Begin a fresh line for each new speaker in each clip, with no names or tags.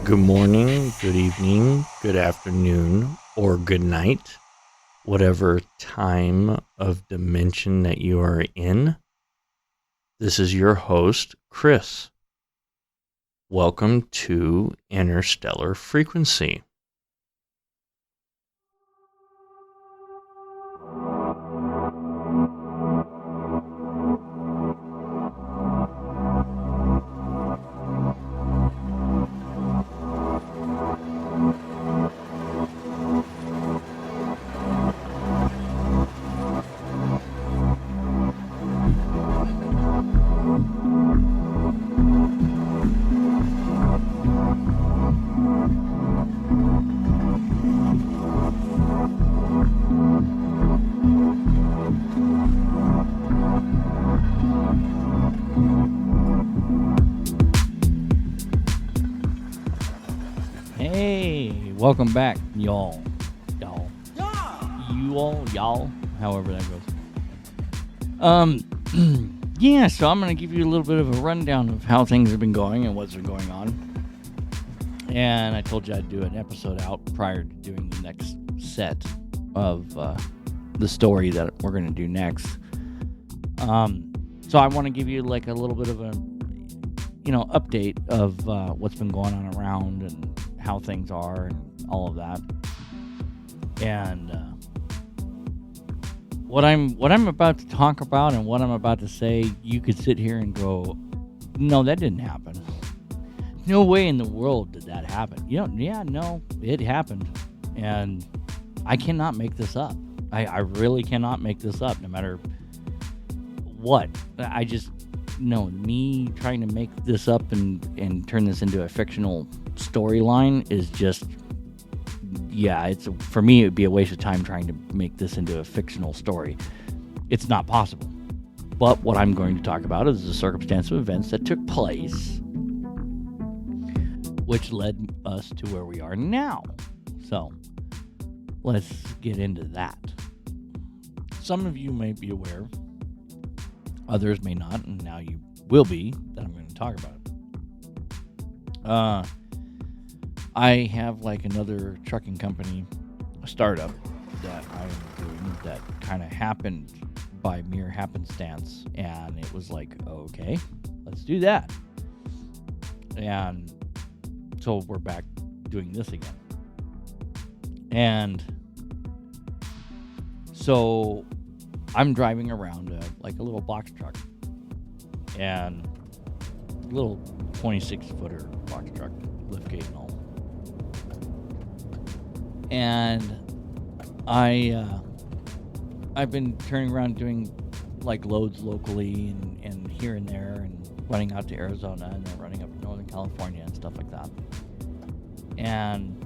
Good morning, good evening, good afternoon, or good night, whatever time of dimension that you are in. This is your host, Chris. Welcome to Interstellar Frequency.
Hey, welcome back, y'all. You all, y'all, however that goes. Yeah, so I'm going to give you a little bit of a rundown of how things have been going and what's been going on. And I told you I'd do an episode out prior to doing the next set of the story that we're going to do next. So I want to give you like a little bit of a, update of what's been going on around and how things are and all of that. And what I'm about to talk about and what I'm about to say, you could sit here and go, no, that didn't happen. No way in the world did that happen. No, it happened. And I cannot make this up. I really cannot make this up, no matter what. I just, me trying to make this up and turn this into a fictional storyline is just, for me, it would be a waste of time trying to make this into a fictional story. It's not possible. But what I'm going to talk about is the circumstance of events that took place, which led us to where we are now. So, let's get into that. Some of you may be aware, others may not, and now you will be, that I'm going to talk about it. I have like another trucking company, a startup that I'm doing that kind of happened by mere happenstance, and it was like, okay, let's do that. And so we're back doing this again. And so I'm driving around like a little box truck, and a little 26-footer box truck, liftgate and all. And I've been turning around doing like loads locally and here and there, and running out to Arizona and then running up to Northern California and stuff like that. And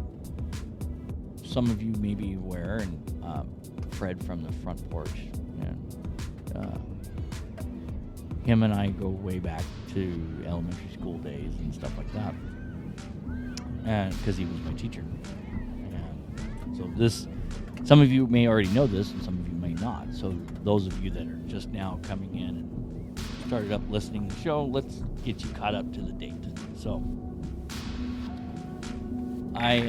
some of you may be aware, and Fred from the front porch, and him and I go way back to elementary school days and stuff like that, and because he was my teacher. So this, some of you may already know this, and some of you may not. So those of you that are just now coming in and started up listening to the show, let's get you caught up to the date. So I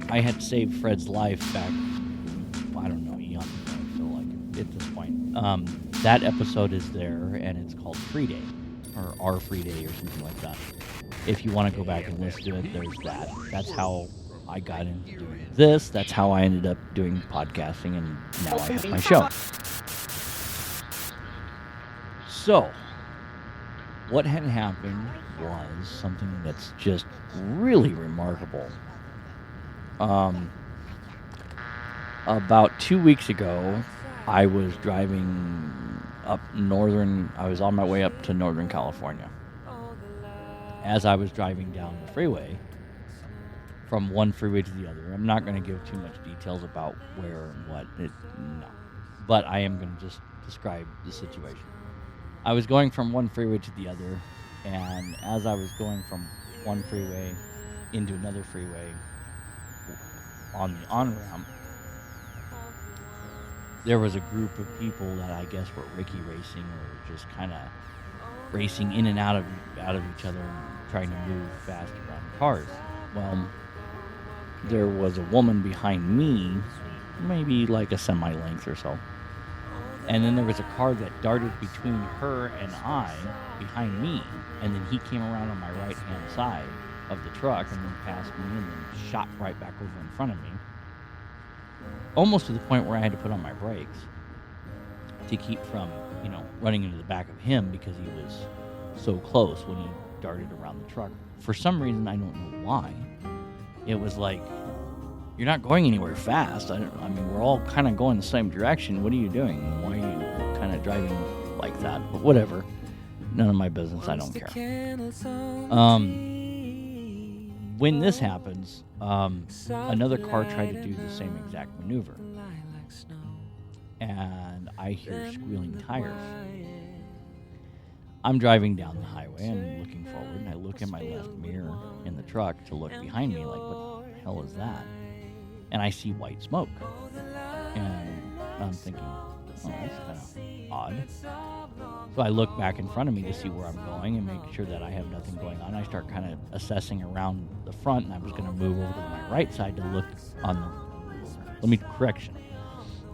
had saved Fred's life back, I don't know, eons ago, I feel like, at this point. That episode is there, and it's called Free Day, or Our Free Day, or something like that. If you want to go back and listen to it, there's that. That's how I got into doing this. That's how I ended up doing podcasting, and now I have my show. So, what had happened was something that's just really remarkable. About 2 weeks ago, I was driving I was on my way up to Northern California. As I was driving down the freeway, from one freeway to the other. I'm not going to give too much details about where and what. No. But I am going to just describe the situation. I was going from one freeway to the other, and as I was going from one freeway into another freeway on the on-ramp, there was a group of people that I guess were Ricky racing, or just kind of racing in and out of each other and trying to move fast around cars. Well, there was a woman behind me, maybe like a semi-length or so. And then there was a car that darted between her and I behind me. And then he came around on my right-hand side of the truck and then passed me and then shot right back over in front of me. Almost to the point where I had to put on my brakes to keep from, running into the back of him because he was so close when he darted around the truck. For some reason, I don't know why. It was like, you're not going anywhere fast. I mean, we're all kind of going the same direction. What are you doing? Why are you kind of driving like that? But whatever. None of my business. I don't care. When this happens, another car tried to do the same exact maneuver. And I hear squealing tires. I'm driving down the highway. I'm looking forward, and I look in my left mirror in the truck to look behind me like, what the hell is that? And I see white smoke. And I'm thinking, oh, that's kind of odd. So I look back in front of me to see where I'm going and make sure that I have nothing going on. I start kind of assessing around the front, and I was going to move over to my right side to look correction.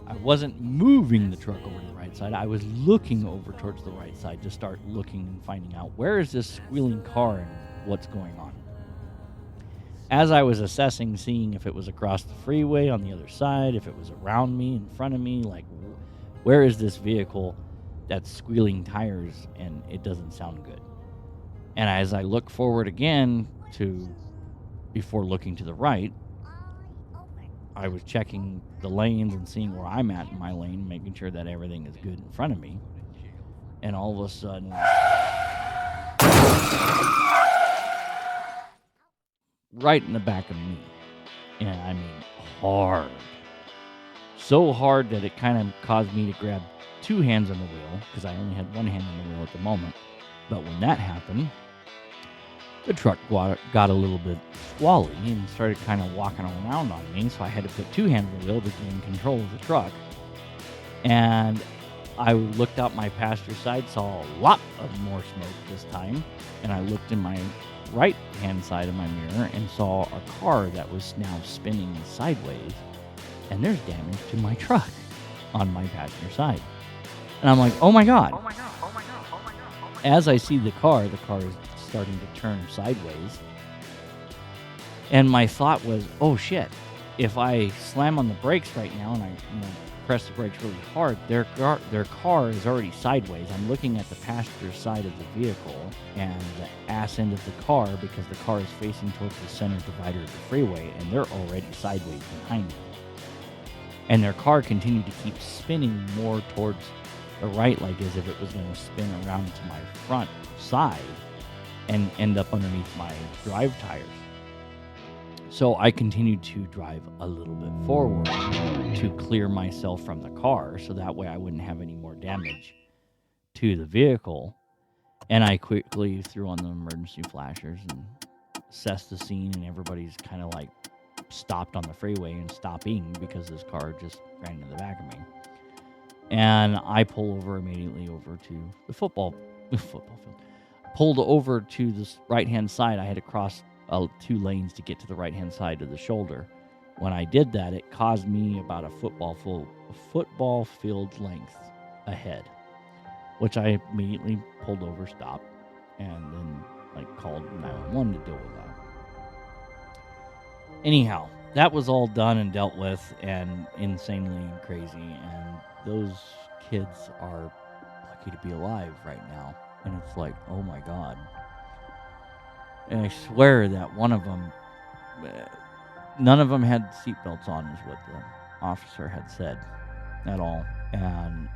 I wasn't moving the truck over to the right side. I was looking over towards the right side to start looking and finding out where is this squealing car and what's going on. As I was assessing, seeing if it was across the freeway on the other side, if it was around me, in front of me, like where is this vehicle that's squealing tires and it doesn't sound good. And as I look forward again before looking to the right, I was checking the lanes and seeing where I'm at in my lane, making sure that everything is good in front of me. And all of a sudden, right in the back of me. And I mean, hard. So hard that it kind of caused me to grab two hands on the wheel, because I only had one hand on the wheel at the moment. But when that happened, the truck got a little bit squally and started kind of walking around on me, so I had to put two hands on the wheel to gain control of the truck. And I looked out my passenger side, saw a lot of more smoke this time, and I looked in my right-hand side of my mirror and saw a car that was now spinning sideways, and there's damage to my truck on my passenger side. And I'm like, oh my God. As I see the car is starting to turn sideways. And my thought was, oh shit, if I slam on the brakes right now and I press the brakes really hard, their car is already sideways. I'm looking at the passenger side of the vehicle and the ass end of the car, because the car is facing towards the center divider of the freeway, and they're already sideways behind me. And their car continued to keep spinning more towards the right, like as if it was going to spin around to my front side and end up underneath my drive tires. So I continued to drive a little bit forward to clear myself from the car, so that way I wouldn't have any more damage to the vehicle. And I quickly threw on the emergency flashers and assessed the scene, and everybody's kind of like stopped on the freeway and stopping because this car just ran into the back of me. And I pull over immediately over to the football field. Pulled over to the right-hand side. I had to cross two lanes to get to the right-hand side of the shoulder. When I did that, it caused me about a football field length ahead, which I immediately pulled over, stopped, and then called 911 to deal with that. Anyhow, that was all done and dealt with, and insanely crazy, and those kids are lucky to be alive right now. And it's like, oh my God. And I swear that one of them, none of them had seatbelts on, is what the officer had said at all. And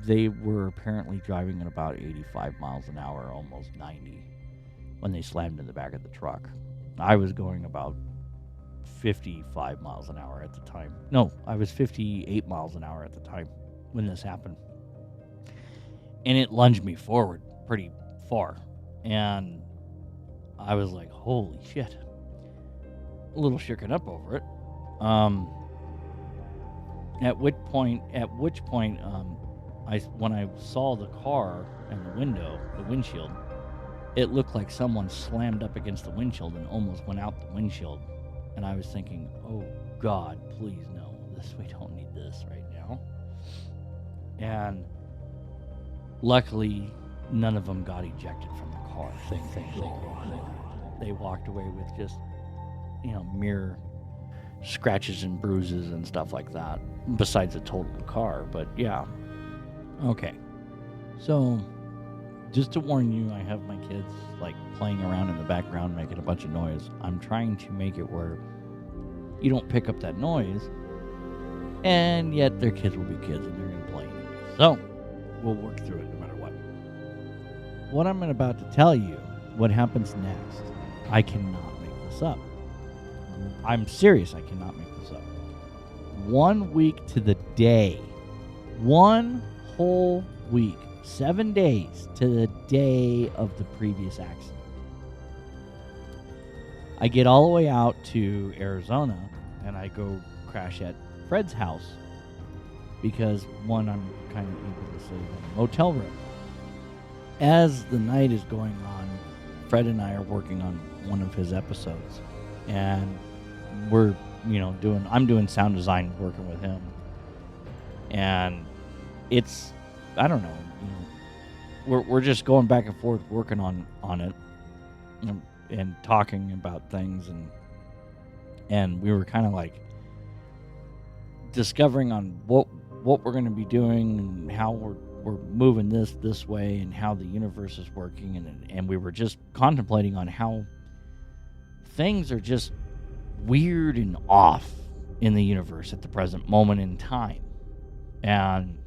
they were apparently driving at about 85 miles an hour, almost 90, when they slammed in the back of the truck. I was going about 55 miles an hour at the time. No, I was 58 miles an hour at the time when this happened. And it lunged me forward pretty far. And I was like, holy shit. A little shooken up over it. At which point, when I saw the car and the windshield, it looked like someone slammed up against the windshield and almost went out the windshield. And I was thinking, oh God, please no, we don't need this right now. And luckily, none of them got ejected from the car. They walked away with just, mere scratches and bruises and stuff like that, besides the total car. But yeah. Okay. So, just to warn you, I have my kids playing around in the background, making a bunch of noise. I'm trying to make it where you don't pick up that noise, and yet their kids will be kids and they're going to play anyway. So, we'll work through it no matter what. What I'm about to tell you, what happens next, I cannot make this up. I'm serious, I cannot make this up. 1 week to the day, 1 whole week, 7 days to the day of the previous accident. I get all the way out to Arizona, and I go crash at Fred's house because, one, I'm kind of able to save a motel room. As the night is going on, Fred and I are working on one of his episodes, and we're, I'm doing sound design working with him, and it's, I don't know, we're just going back and forth working on it and talking about things, and we were kind of discovering on what we're going to be doing and how we're moving this way and how the universe is working, and we were just contemplating on how things are just weird and off in the universe at the present moment in time. And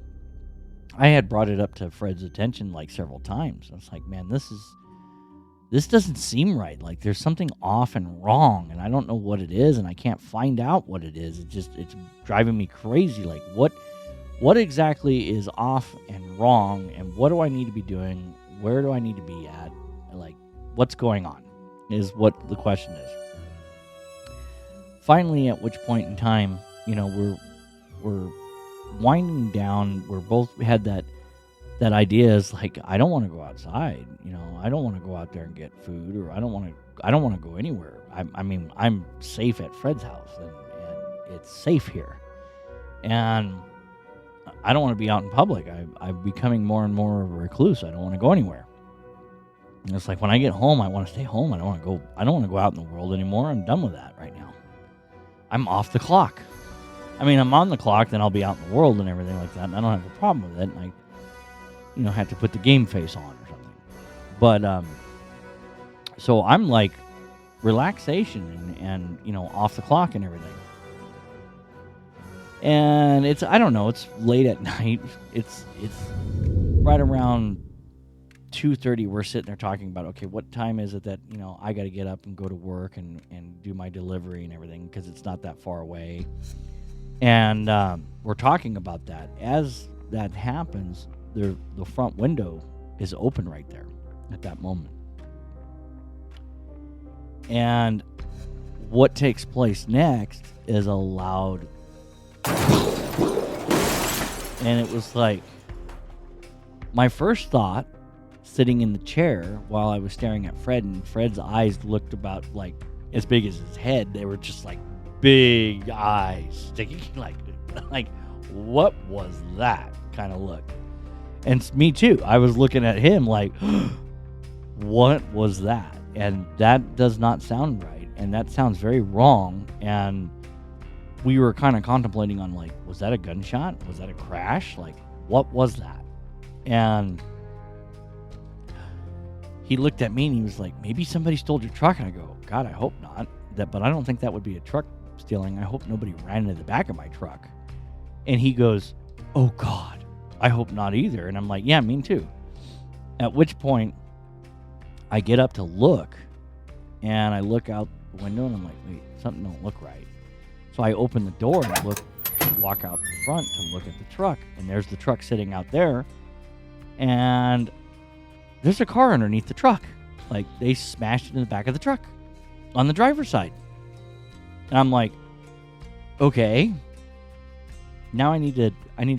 I had brought it up to Fred's attention several times. I was like, man, this doesn't seem right. There's something off and wrong, and I don't know what it is, and I can't find out what it is. It's driving me crazy. What exactly is off and wrong, and what do I need to be doing? Where do I need to be at? What's going on is what the question is. Finally, at which point in time, we're winding down. We're both had that idea is I don't want to go outside. I don't want to go out there and get food, or I don't want to go anywhere. I'm safe at Fred's house, and it's safe here, and I don't want to be out in public. I'm becoming more and more of a recluse. I don't want to go anywhere. And it's when I get home, I want to stay home. I don't want to go out in the world anymore. I'm done with that right now. I'm off the clock. I'm on the clock, then I'll be out in the world and everything like that, and I don't have a problem with it. And I, have to put the game face on or something. But, so I'm relaxation and off the clock and everything. And it's, I don't know, it's late at night. It's right around 2:30. We're sitting there talking about, okay, what time is it that, I got to get up and go to work and do my delivery and everything, because it's not that far away. And we're talking about that. As that happens, the front window is open right there at that moment. And what takes place next is a loud, and it was my first thought, sitting in the chair while I was staring at Fred, and Fred's eyes looked about as big as his head. They were just big eyes sticking, what was that kind of look? And me too. I was looking at him what was that? And that does not sound right, and that sounds very wrong. And we were kind of contemplating on was that a gunshot? Was that a crash? What was that? And he looked at me and he was like, maybe somebody stole your truck. And I go, God, I hope not. But I don't think that would be a truck stealing. I hope nobody ran into the back of my truck. And he goes, oh God, I hope not either. And I'm like, yeah, me too. At which point I get up to look, and I look out the window and I'm like, wait, something don't look right. So I open the door and walk out the front to look at the truck, and there's the truck sitting out there, and there's a car underneath the truck. They smashed it in the back of the truck on the driver's side. And I'm like, okay, now I need to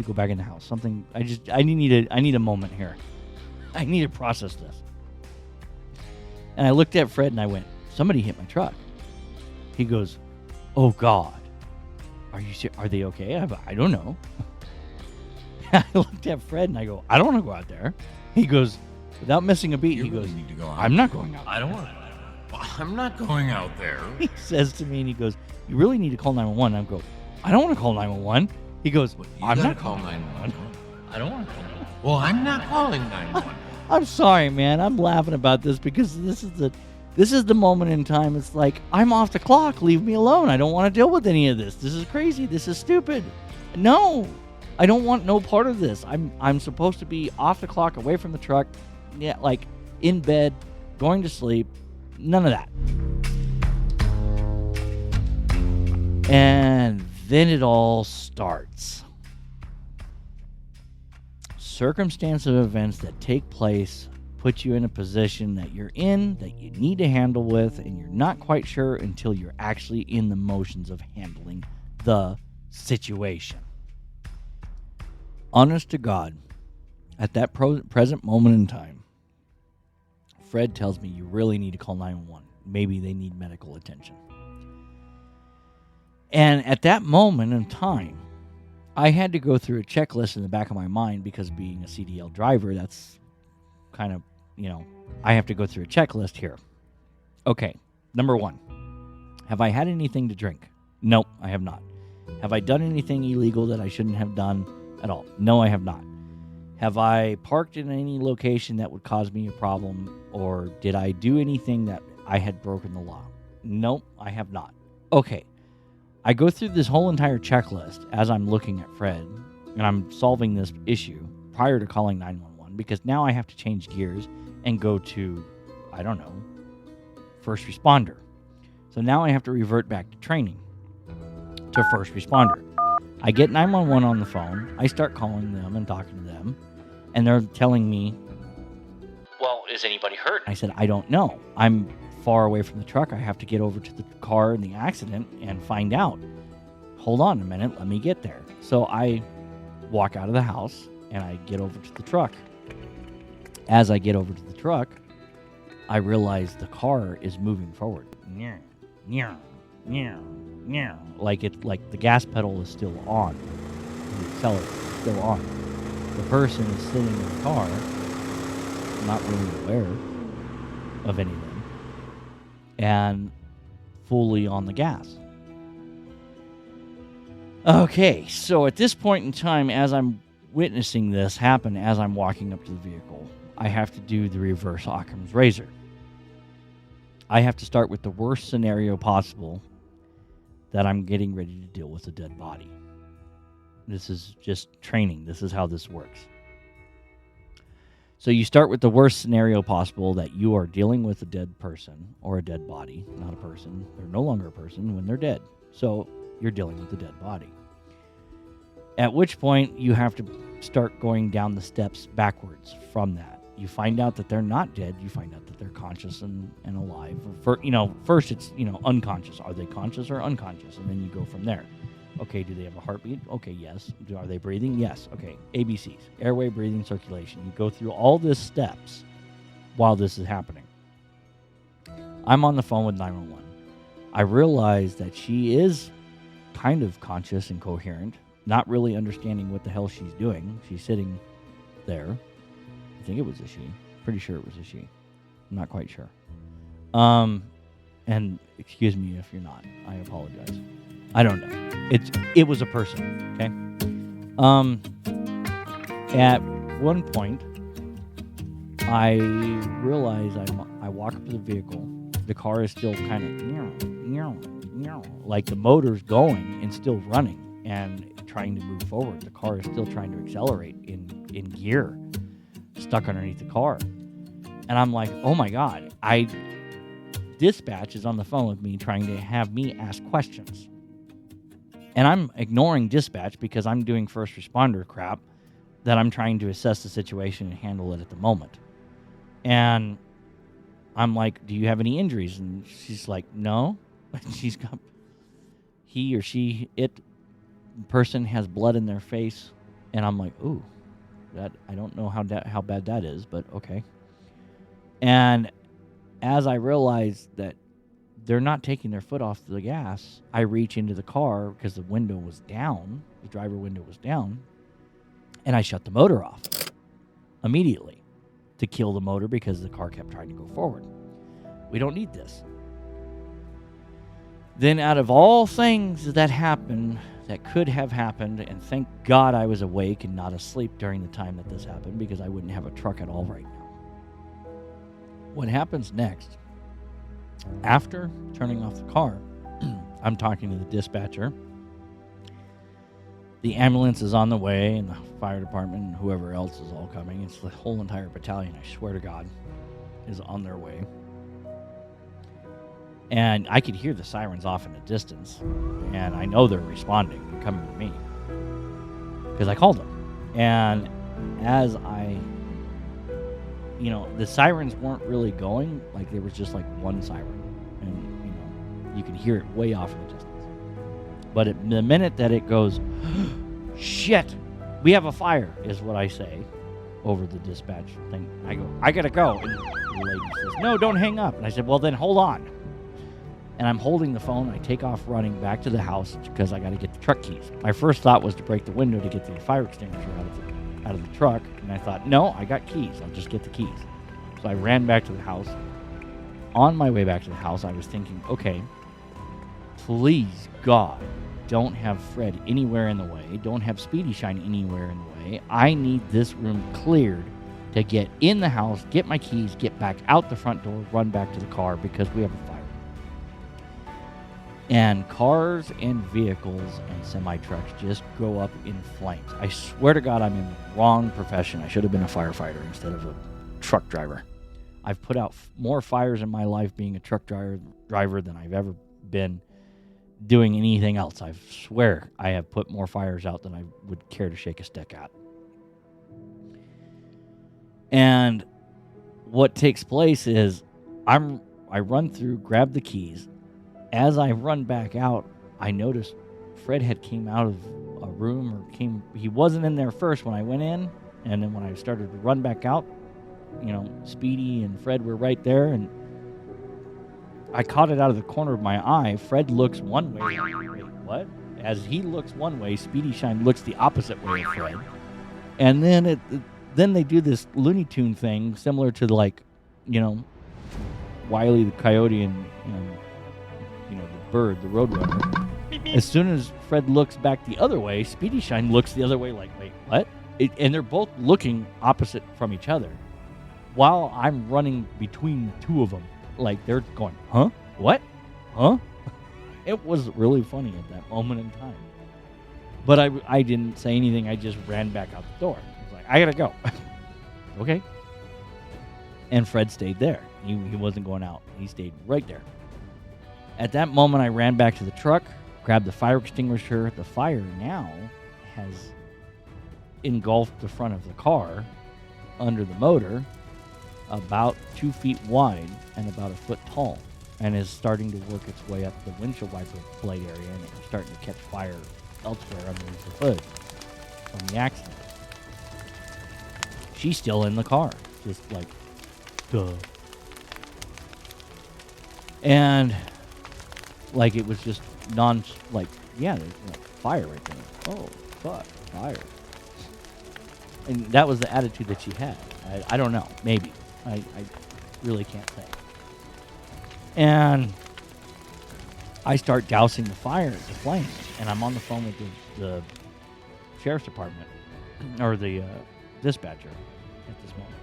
go back in the house. I need a moment here. I need to process this. And I looked at Fred and I went, somebody hit my truck. He goes, oh God, are they okay? I don't know. I looked at Fred and I go, I don't want to go out there. He goes, without missing a beat, he goes,
need to go out.
I'm not going out.
I don't want to. I'm not going out there.
He says to me and he goes, you really need to call 911. I go, I don't want to call 911. He goes, I'm not calling 911.
I don't want to call 911. Well, I'm not calling 911.
I'm sorry, man. I'm laughing about this because this is the moment in time. It's like, I'm off the clock. Leave me alone. I don't want to deal with any of this. This is crazy. This is stupid. No, I don't want no part of this. I'm supposed to be off the clock, away from the truck, yeah, like in bed, going to sleep. None of that. And then it all starts. Circumstance of events that take place put you in a position that you're in, that you need to handle with, and you're not quite sure until you're actually in the motions of handling the situation. Honest to God, at that present moment in time, Fred tells me you really need to call 911. Maybe they need medical attention. And at that moment in time, I had to go through a checklist in the back of my mind because being a CDL driver, that's kind of, I have to go through a checklist here. Okay, number 1. Have I had anything to drink? Nope, I have not. Have I done anything illegal that I shouldn't have done at all? No, I have not. Have I parked in any location that would cause me a problem, or did I do anything that I had broken the law? Nope, I have not. Okay, I go through this whole entire checklist as I'm looking at Fred, and I'm solving this issue prior to calling 911, because now I have to change gears and go to, I don't know, first responder. So now I have to revert back to training, to first responder. I get 911 on the phone. I start calling them and talking to them. And they're telling me, well, is anybody hurt? I said, I don't know. I'm far away from the truck. I have to get over to the car in the accident and find out. Hold on a minute. Let me get there. So I walk out of the house and I get over to the truck. As I get over to the truck, I realize the car is moving forward. Like the gas pedal is still on. The accelerator is still on. The person is sitting in the car, not really aware of anything, and fully on the gas. Okay, so at this point in time, as I'm witnessing this happen, as I'm walking up to the vehicle, I have to do the reverse Occam's razor. I have to start with the worst scenario possible, that I'm getting ready to deal with a dead body. This is just training. This is how this works. So you start with the worst scenario possible, that you are dealing with a dead person or a dead body, not a person. They're no longer a person when they're dead. So you're dealing with a dead body. At which point you have to start going down the steps backwards from that. You find out that they're not dead. You find out that they're conscious and alive. First it's, unconscious. Are they conscious or unconscious? And then you go from there. Okay, do they have a heartbeat? Okay, yes. Are they breathing? Yes. Okay, ABCs. Airway, breathing, circulation. You go through all these steps while this is happening. I'm on the phone with 911. I realize that she is kind of conscious and coherent, not really understanding what the hell she's doing. She's sitting there. I think it was a she. Pretty sure it was a she. I'm not quite sure. And excuse me if you're not. I apologize. I don't know. It was a person, okay? At one point, I realize I walk up to the vehicle. The car is still kind of like the motor's going and still running and trying to move forward. The car is still trying to accelerate in gear, stuck underneath the car. And I'm like, oh my God. Dispatch is on the phone with me trying to have me ask questions. And I'm ignoring dispatch because I'm doing first responder crap that I'm trying to assess the situation and handle it at the moment. And I'm like, do you have any injuries? And she's like, no. She's got, he or she, person has blood in their face. And I'm like, ooh, that I don't know how bad that is, but okay. And as I realize that they're not taking their foot off the gas, I reach into the car because the window was down. The driver window was down. And I shut the motor off immediately to kill the motor because the car kept trying to go forward. We don't need this. Then out of all things that happened, that could have happened, and thank God I was awake and not asleep during the time that this happened because I wouldn't have a truck at all right now. What happens next? After turning off the car, I'm talking to the dispatcher. The ambulance is on the way, and the fire department and whoever else is all coming. It's the whole entire battalion, I swear to God, is on their way. And I could hear the sirens off in the distance, and I know they're responding. They're coming to me because I called them. And as the sirens weren't really going. Like, there was just like one siren, and you can hear it way off in the distance. But the minute that it goes, shit, we have a fire, is what I say over the dispatch thing. I go, I gotta go. And the lady says, no, don't hang up. And I said, well, then hold on. And I'm holding the phone. I take off running back to the house because I got to get the truck keys. My first thought was to break the window to get the fire extinguisher out of the truck. And I thought, no, I got keys. I'll just get the keys. So I ran back to the house. On my way back to the house, I was thinking, okay, please, God, don't have Fred anywhere in the way. Don't have Speedy Shine anywhere in the way. I need this room cleared to get in the house, get my keys, get back out the front door, run back to the car because we have a fire. And cars and vehicles and semi-trucks just go up in flames. I swear to God, I'm in the wrong profession. I should have been a firefighter instead of a truck driver. I've put out more fires in my life being a truck driver than I've ever been doing anything else. I swear I have put more fires out than I would care to shake a stick at. And what takes place is I run through, grab the keys. As I run back out, I noticed Fred had came out of a room he wasn't in there first when I went in, and then when I started to run back out, Speedy and Fred were right there, and I caught it out of the corner of my eye. Fred looks one way. Wait, what? As he looks one way, Speedy Shine looks the opposite way of Fred. And then then they do this Looney Tune thing similar to Wile E. the Coyote and the bird, the Roadrunner. As soon as Fred looks back the other way, Speedy Shine looks the other way like, wait, what? And they're both looking opposite from each other while I'm running between the two of them. Like, they're going, huh? What? Huh? It was really funny at that moment in time. But I didn't say anything. I just ran back out the door. I was like, I gotta go. Okay. And Fred stayed there. He wasn't going out. He stayed right there. At that moment, I ran back to the truck, grabbed the fire extinguisher. The fire now has engulfed the front of the car under the motor, about 2 feet wide and about a foot tall, and is starting to work its way up the windshield wiper blade area, and it's starting to catch fire elsewhere underneath the hood from the accident. She's still in the car, just like, duh. And like, it was just there's like fire right there. Oh, fuck, fire. And that was the attitude that she had. I don't know, maybe. I really can't say. And I start dousing the flames, and I'm on the phone with the sheriff's department, or the dispatcher at this moment.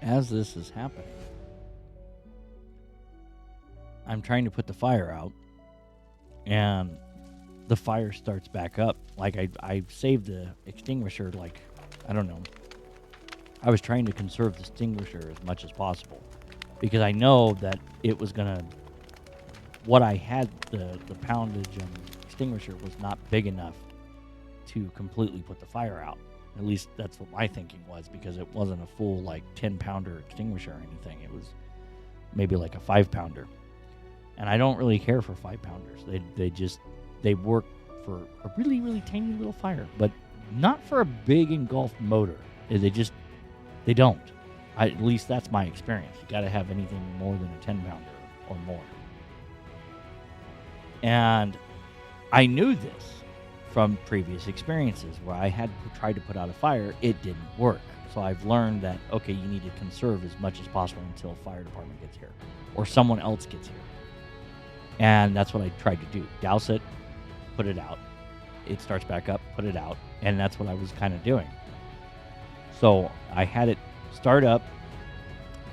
As this is happening, I'm trying to put the fire out, and the fire starts back up. Like, I saved the extinguisher, like, I don't know. I was trying to conserve the extinguisher as much as possible because I know that it was going to, what I had, the poundage and extinguisher was not big enough to completely put the fire out. At least that's what my thinking was, because it wasn't a full, like, 10-pounder extinguisher or anything. It was maybe like a 5-pounder. And I don't really care for 5-pounders. They work for a really, really tiny little fire, but not for a big engulfed motor. They don't. At least that's my experience. You got to have anything more than a 10-pounder or more. And I knew this from previous experiences where I had tried to put out a fire. It didn't work. So I've learned that, okay, you need to conserve as much as possible until fire department gets here or someone else gets here. And that's what I tried to do. Douse it, put it out. It starts back up, put it out. And that's what I was kind of doing. So I had it start up,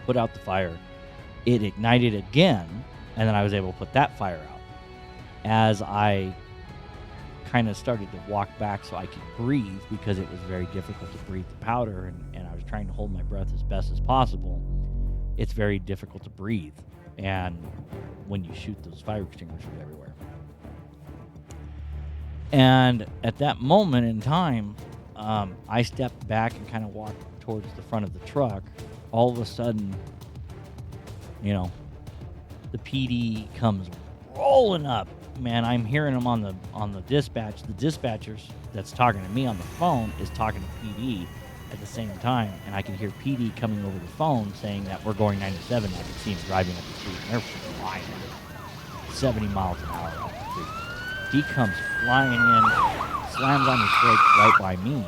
put out the fire. It ignited again, and then I was able to put that fire out. As I kind of started to walk back so I could breathe, because it was very difficult to breathe the powder, and I was trying to hold my breath as best as possible. It's very difficult to breathe, and when you shoot those fire extinguishers everywhere. And at that moment in time, I stepped back and kind of walked towards the front of the truck. All of a sudden, the PD comes rolling up. Man, I'm hearing them on the dispatch. The dispatcher that's talking to me on the phone is talking to PD at the same time, and I can hear PD coming over the phone saying that we're going 97. I can see him driving up the street, and they're flying 70 miles an hour up the street. He comes flying in, slams on his brakes right by me,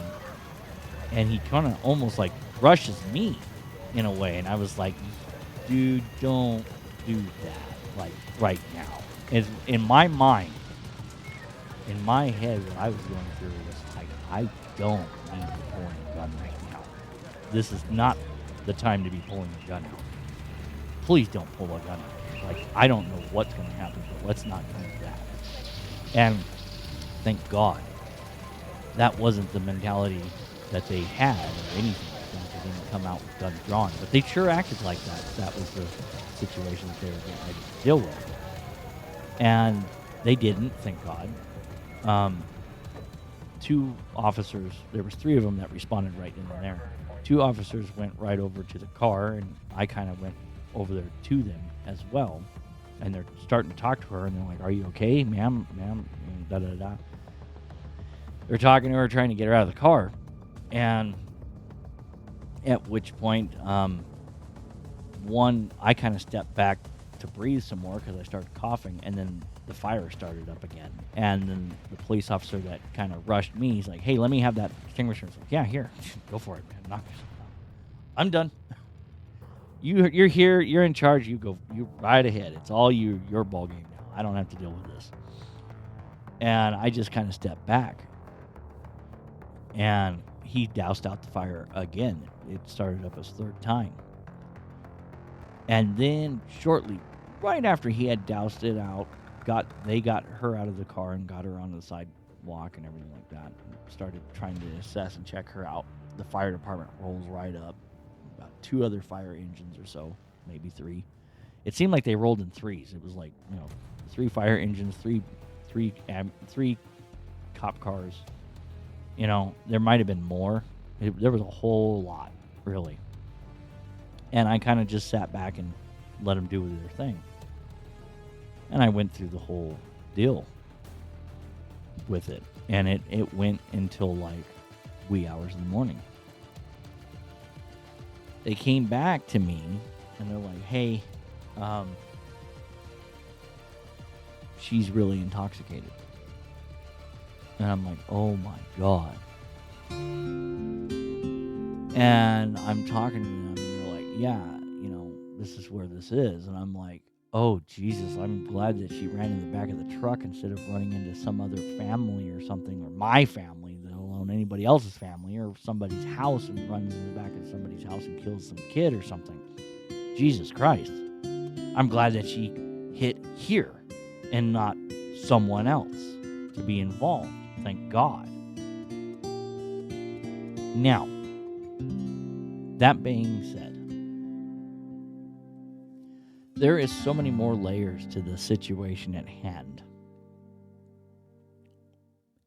and he kind of almost like rushes me in a way, and I was like, dude, don't do that, like, right now. In my mind, in my head, what I was going through was like, I don't need to pull a gun right now. This is not the time to be pulling a gun out. Please don't pull a gun out. Like, I don't know what's going to happen, but let's not do that. And thank God, that wasn't the mentality that they had or anything like that. They didn't come out with guns drawn, but they sure acted like that. That was the situation that they were getting ready to deal with. And they didn't, thank God. 2 officers, there was 3 of them that responded right in there. 2 officers went right over to the car, and I kind of went over there to them as well. And they're starting to talk to her, and they're like, "Are you okay, ma'am, and da-da-da." They're talking to her, trying to get her out of the car. And at which point, I kind of stepped back to breathe some more because I started coughing, and then the fire started up again. And then the police officer that kind of rushed me, he's like, "Hey, let me have that extinguisher." I was like, "Yeah, here, go for it, man. Knock yourself out. I'm done. You're here. You're in charge. You go. You right ahead. It's all your ball game now. I don't have to deal with this." And I just kind of stepped back, and he doused out the fire again. It started up his 3rd time. And then shortly, right after he had doused it out, they got her out of the car and got her on the sidewalk and everything like that. And started trying to assess and check her out. The fire department rolls right up. About 2 other fire engines or so, maybe 3. It seemed like they rolled in 3s. It was like, 3 fire engines, three cop cars. There might have been more. There was a whole lot, really. And I kind of just sat back and let them do their thing. And I went through the whole deal with it. And it went until like wee hours in the morning. They came back to me and they're like, "Hey, she's really intoxicated." And I'm like, "Oh my God." And I'm talking to them, and they're like, "Yeah, this is where this is." And I'm like, "Oh, Jesus, I'm glad that she ran in the back of the truck instead of running into some other family or something, or my family, let alone anybody else's family, or somebody's house and runs in the back of somebody's house and kills some kid or something. Jesus Christ. I'm glad that she hit here and not someone else to be involved. Thank God." Now, that being said, there is so many more layers to the situation at hand.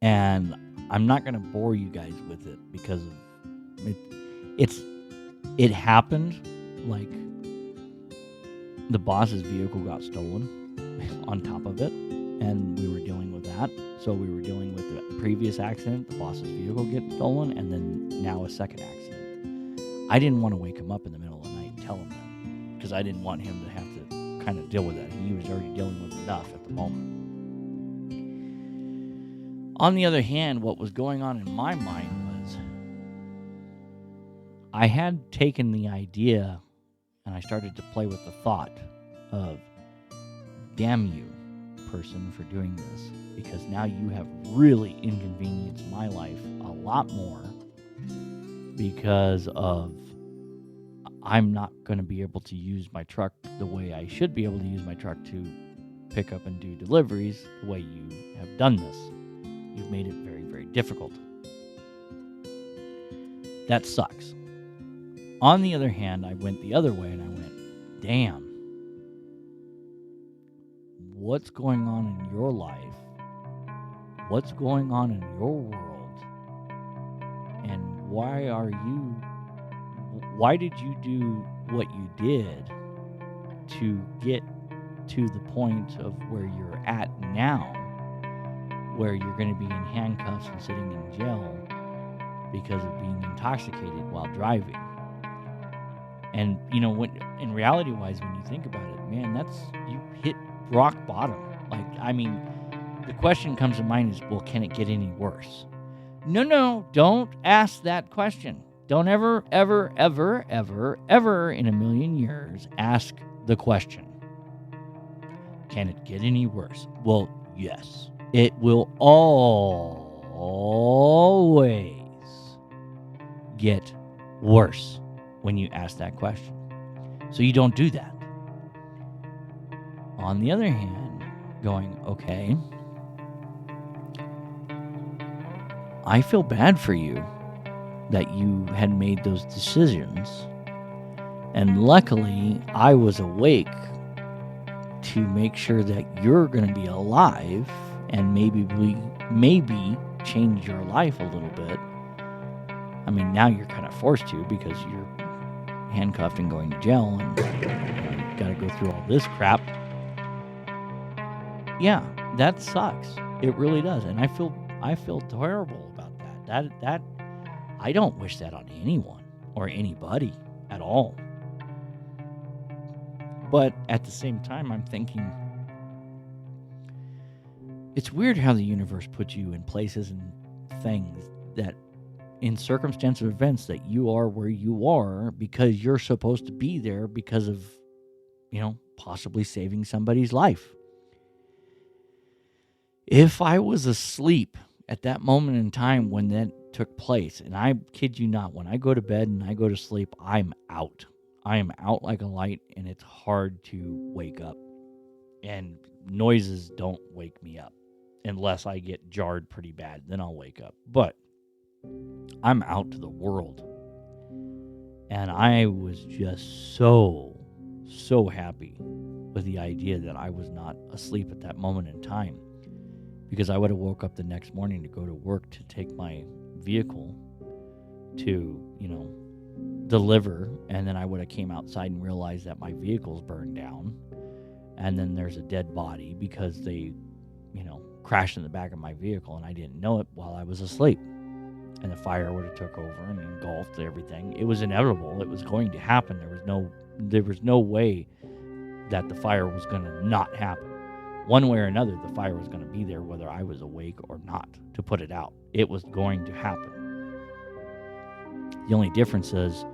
And I'm not going to bore you guys with it because of it happened like the boss's vehicle got stolen on top of it, and we were dealing with that. So we were dealing with the previous accident, the boss's vehicle getting stolen, and then now a second accident. I didn't want to wake him up in the middle of the tell him that, because I didn't want him to have to kind of deal with that. He was already dealing with enough at the moment. On the other hand, what was going on in my mind was I had taken the idea and I started to play with the thought of, damn you, person, for doing this, because now you have really inconvenienced my life a lot more, because of I'm not going to be able to use my truck the way I should be able to use my truck to pick up and do deliveries the way you have done this. You've made it very, very difficult. That sucks. On the other hand, I went the other way and I went, damn, what's going on in your life? What's going on in your world? And why did you do what you did to get to the point of where you're at now, where you're going to be in handcuffs and sitting in jail because of being intoxicated while driving? And, when in reality-wise, when you think about it, man, you hit rock bottom. The question comes to mind is, well, can it get any worse? No, don't ask that question. Don't ever, ever, ever, ever, ever in a million years ask the question, can it get any worse? Well, yes, it will always get worse when you ask that question. So you don't do that. On the other hand, going, okay, I feel bad for you that you had made those decisions. And luckily, I was awake to make sure that you're going to be alive and maybe change your life a little bit. I mean, now you're kind of forced to because you're handcuffed and going to jail and you've got to go through all this crap. Yeah, that sucks. It really does. And I feel terrible about that. That I don't wish that on anyone or anybody at all. But at the same time, I'm thinking, it's weird how the universe puts you in places and things that, in circumstances or events, that you are where you are because you're supposed to be there because of, possibly saving somebody's life. If I was asleep at that moment in time when that took place, and I kid you not, when I go to bed and I go to sleep, I'm out. I am out like a light, and it's hard to wake up. And noises don't wake me up unless I get jarred pretty bad. Then I'll wake up. But I'm out to the world. And I was just so happy with the idea that I was not asleep at that moment in time. Because I would have woke up the next morning to go to work to take my vehicle to, deliver. And then I would have came outside and realized that my vehicle's burned down. And then there's a dead body because they, crashed in the back of my vehicle and I didn't know it while I was asleep. And the fire would have took over and engulfed everything. It was inevitable. It was going to happen. There was no way that the fire was going to not happen. One way or another, the fire was going to be there whether I was awake or not to put it out. It was going to happen. The only difference is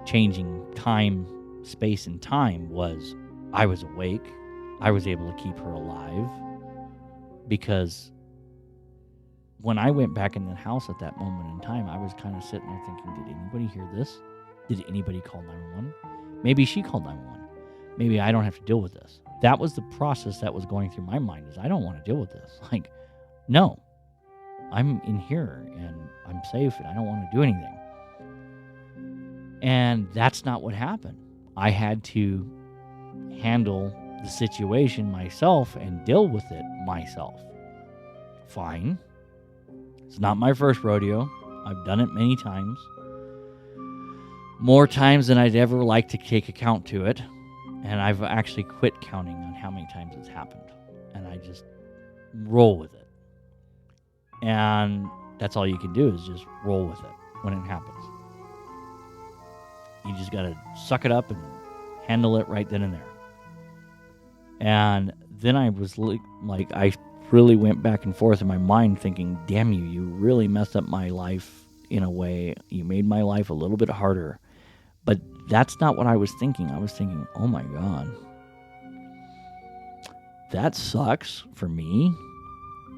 changing time, space, and time was I was awake. I was able to keep her alive because when I went back in the house at that moment in time, I was kind of sitting there thinking, did anybody hear this? Did anybody call 911? Maybe she called 911. Maybe I don't have to deal with this. That was the process that was going through my mind is I don't want to deal with this. No, I'm in here and I'm safe and I don't want to do anything. And that's not what happened. I had to handle the situation myself and deal with it myself. Fine. It's not my first rodeo. I've done it many times. More times than I'd ever like to take account to it. And I've actually quit counting on how many times it's happened. And I just roll with it. And that's all you can do is just roll with it when it happens. You just got to suck it up and handle it right then and there. And then I was like, I really went back and forth in my mind thinking, damn you, you really messed up my life in a way. You made my life a little bit harder. But that's not what I was thinking. I was thinking, oh my God, that sucks for me,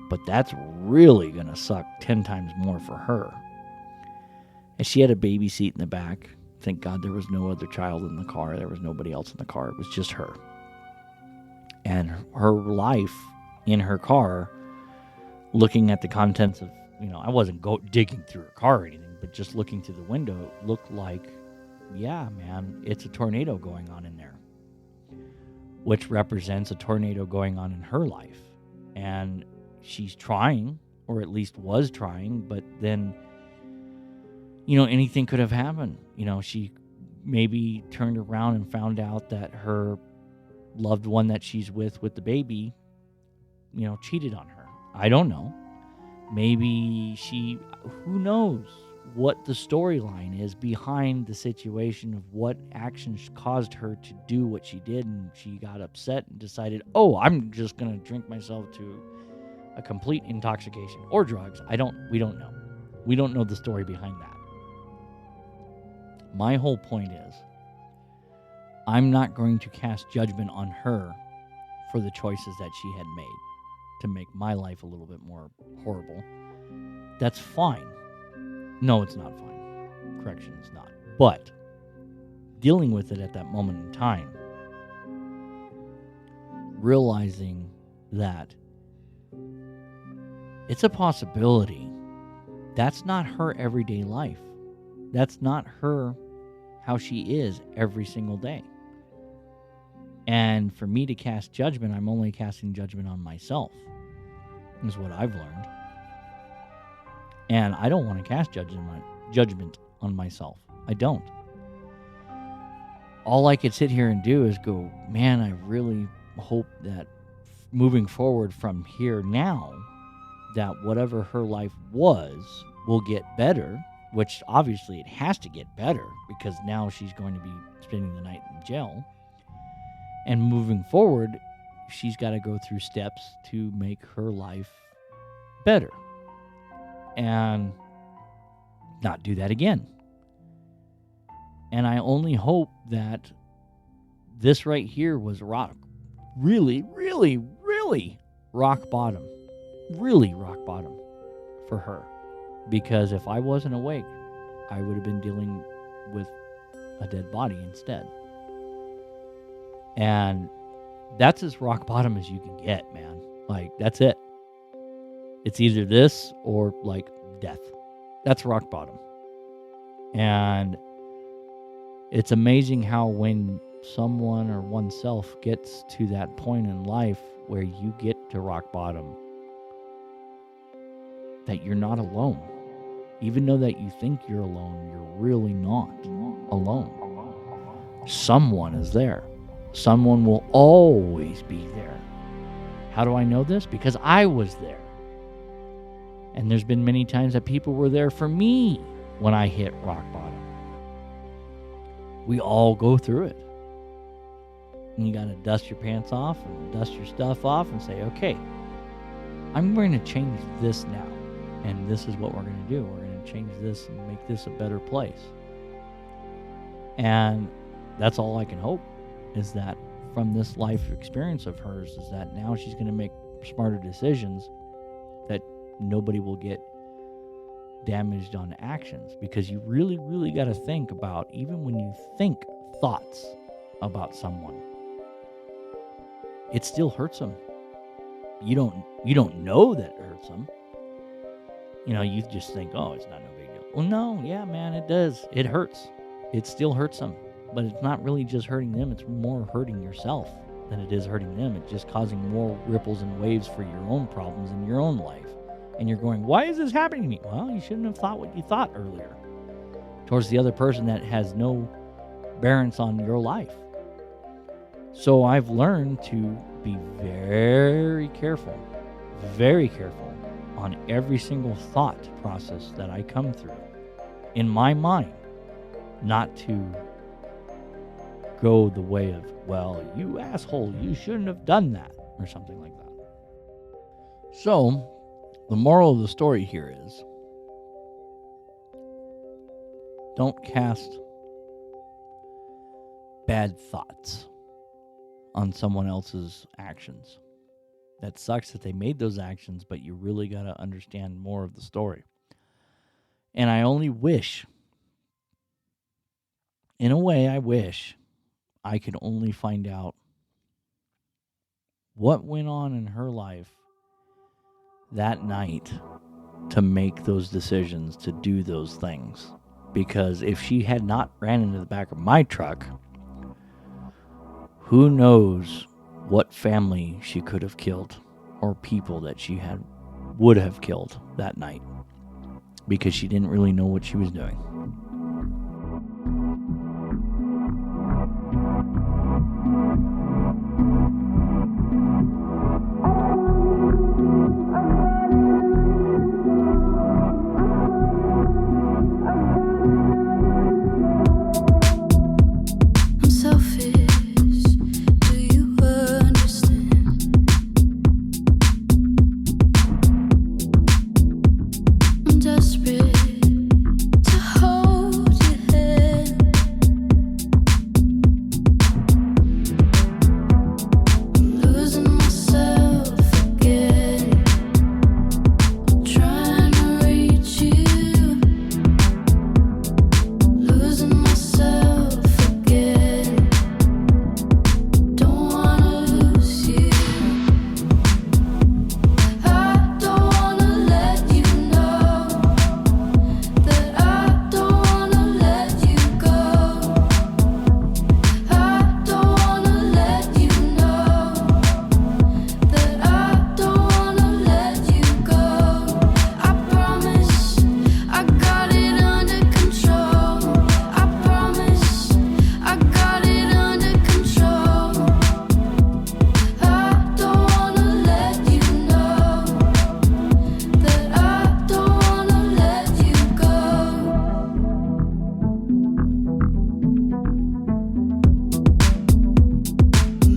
but that's really going to suck 10 times more for her. And she had a baby seat in the back. Thank God there was no other child in the car. There was nobody else in the car. It was just her. And her life in her car, looking at the contents of, I wasn't digging through her car or anything, but just looking through the window, it looked like, yeah, man, it's a tornado going on in there, which represents a tornado going on in her life. And she's trying, or at least was trying, but then, anything could have happened. She maybe turned around and found out that her loved one that she's with the baby, cheated on her. I don't know. Maybe who knows what the storyline is behind the situation of what actions caused her to do what she did, and she got upset and decided, I'm just going to drink myself to a complete intoxication or drugs. We don't know. We don't know the story behind that. My whole point is, I'm not going to cast judgment on her for the choices that she had made to make my life a little bit more horrible. That's fine. No, it's not fine. Correction, it's not. But dealing with it at that moment in time, realizing that it's a possibility. That's not her everyday life. That's not how she is every single day. And for me to cast judgment, I'm only casting judgment on myself, is what I've learned. And I don't want to cast judgment on myself. I don't. All I could sit here and do is go, man, I really hope that moving forward from here now, that whatever her life will get better, which obviously it has to get better because now she's going to be spending the night in jail. And moving forward, she's got to go through steps to make her life better and not do that again. And I only hope that this right here was really, really, really rock bottom. Really rock bottom for her. Because if I wasn't awake, I would have been dealing with a dead body instead. And that's as rock bottom as you can get, man. Like, that's it. It's either this or, like, death. That's rock bottom. And it's amazing how when someone or oneself gets to that point in life where you get to rock bottom, that you're not alone. Even though that you think you're alone, you're really not alone. Someone is there. Someone will always be there. How do I know this? Because I was there. And there's been many times that people were there for me when I hit rock bottom. We all go through it. And you got to dust your pants off and dust your stuff off and say, okay, I'm going to change this now. And this is what we're going to do. We're going to change this and make this a better place. And that's all I can hope, is that from this life experience of hers, is that now she's going to make smarter decisions, that nobody will get damaged on actions. Because you really, really got to think about, even when you think thoughts about someone, it still hurts them. You don't know that it hurts them. You just think, oh, it's not no big deal. Well, no, yeah, man, it does. It hurts. It still hurts them. But it's not really just hurting them. It's more hurting yourself than it is hurting them. It's just causing more ripples and waves for your own problems in your own life. And you're going, why is this happening to me? Well, you shouldn't have thought what you thought earlier towards the other person that has no bearance on your life. So I've learned to be very careful on every single thought process that I come through in my mind, not to go the way of, well, you asshole, you shouldn't have done that, or something like that. So, the moral of the story here is, don't cast bad thoughts on someone else's actions. That sucks that they made those actions, but you really got to understand more of the story. And I only wish, in a way, I wish I could only find out what went on in her life that night to make those decisions, to do those things. Because if she had not ran into the back of my truck, who knows what family she could have killed or people that she would have killed that night, because she didn't really know what she was doing.
I'm selfish. Do you understand? I'm desperate to hold your hand. I'm losing myself again, trying to reach you. Losing myself again. Don't wanna lose you. I don't wanna let you know that I don't wanna let you go. I don't wanna let you know that I don't wanna let you go. I promise I got it under control. I promise I got it under control. I don't wanna let you know that I don't wanna let you go.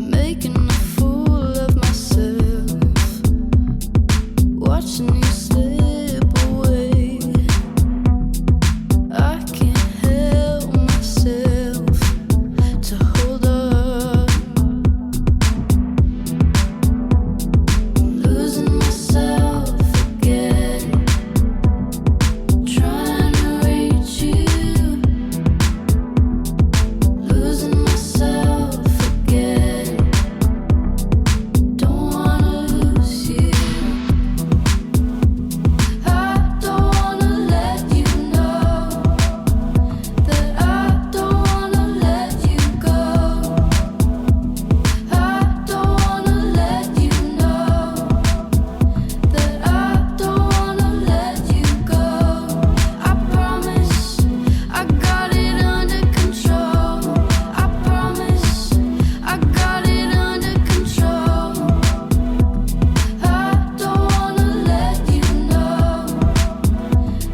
Making a fool of myself, watching you slip away. I can't help myself to hold on. Losing myself again, trying to reach you. Losing myself again. Don't wanna lose you. I don't wanna let you know that I don't wanna let you go. I don't wanna let you know that I don't wanna let you go. I promise I got it under control. I promise I got it under control. I don't wanna let you know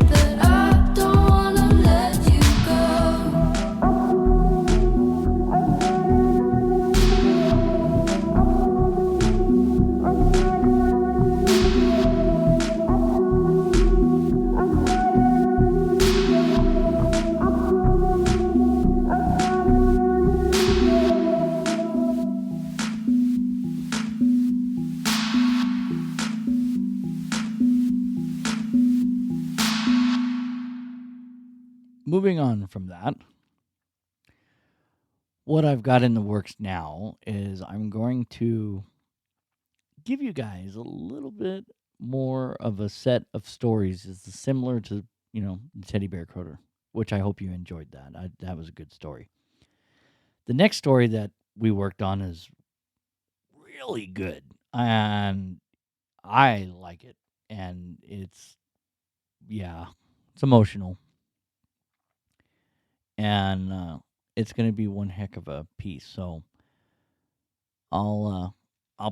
that I don't wanna let you go.
Moving on from that, what I've got in the works now is I'm going to give you guys a little bit more of a set of stories. It's similar to, the Teddy Bear Coder, which I hope you enjoyed that. That was a good story. The next story that we worked on is really good, and I like it. And it's emotional. And it's going to be one heck of a piece. So I'll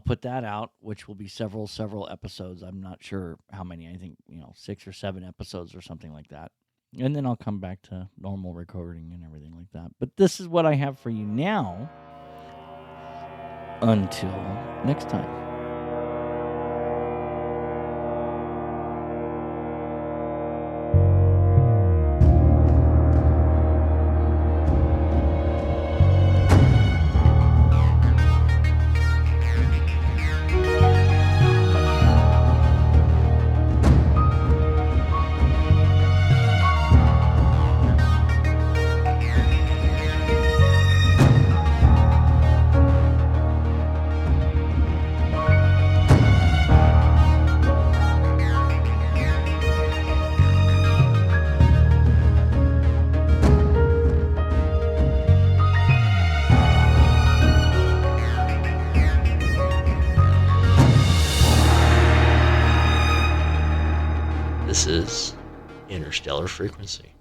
put that out, which will be several episodes. I'm not sure how many. I think 6 or 7 episodes or something like that. And then I'll come back to normal recording and everything like that. But this is what I have for you now. Until next time.
This is Interstellar Frequency.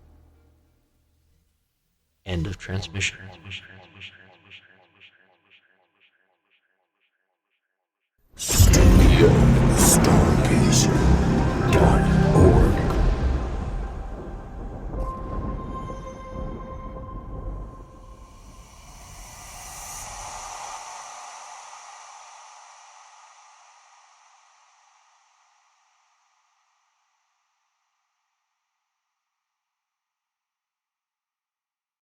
End of transmission.